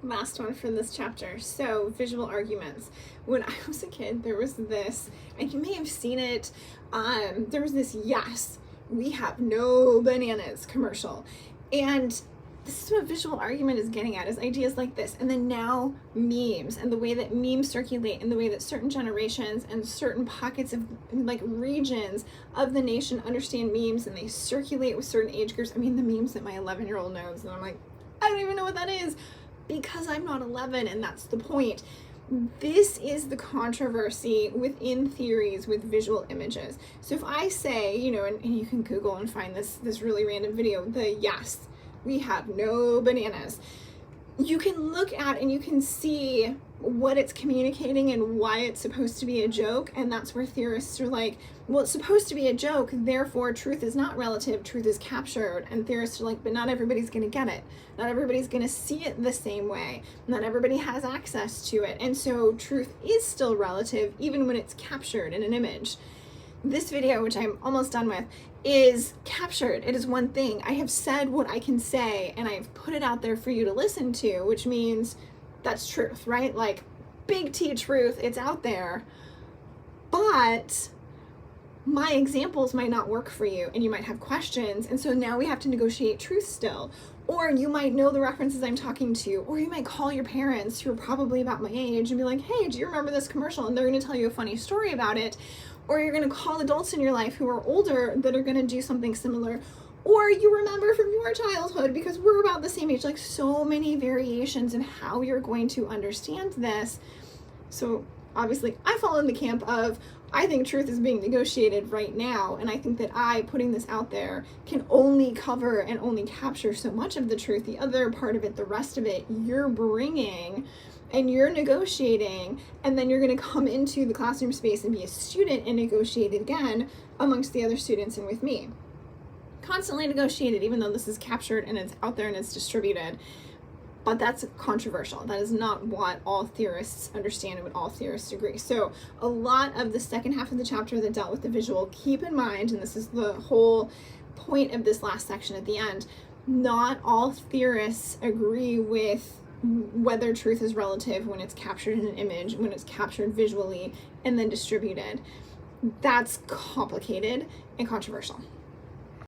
Last one for this chapter. So, visual arguments. When I was a kid, there was this, and you may have seen it, there was this "yes, we have no bananas" commercial. And this is what visual argument is getting at, is ideas like this. And then now memes, and the way that memes circulate, and the way that certain generations and certain pockets of like regions of the nation understand memes, and they circulate with certain age groups. I mean, the memes that my 11-year-old knows, and I'm like, I don't even know what that is, because I'm not 11, and that's the point. This is the controversy within theories with visual images. So if I say, and you can Google and find this really random video, the "yes, we have no bananas," you can look at and you can see what it's communicating and why it's supposed to be a joke. And that's where theorists are like, well, it's supposed to be a joke, therefore truth is not relative, truth is captured. And theorists are like, but not everybody's going to get it. Not everybody's going to see it the same way. Not everybody has access to it. And so truth is still relative, even when it's captured in an image. This video, which I'm almost done with, is captured. It is one thing. I have said what I can say, and I've put it out there for you to listen to, which means that's truth, right? Like, big T truth, it's out there. But my examples might not work for you, and you might have questions, and so now we have to negotiate truth still. Or you might know the references I'm talking to, or you might call your parents, who are probably about my age, and be like, hey, do you remember this commercial? And they're going to tell you a funny story about it. Or you're going to call adults in your life who are older that are going to do something similar. Or you remember from your childhood, because we're about the same age. Like, so many variations in how you're going to understand this. So obviously I fall in the camp of, I think truth is being negotiated right now, and I think that putting this out there, can only cover and only capture so much of the truth. The other part of it, the rest of it, you're bringing and you're negotiating, and then you're going to come into the classroom space and be a student and negotiate it again amongst the other students and with me. Constantly negotiated, even though this is captured and it's out there and it's distributed. But that's controversial. That is not what all theorists understand and what all theorists agree. So a lot of the second half of the chapter that dealt with the visual, keep in mind, and this is the whole point of this last section at the end, not all theorists agree with whether truth is relative when it's captured in an image, when it's captured visually and then distributed. That's complicated and controversial.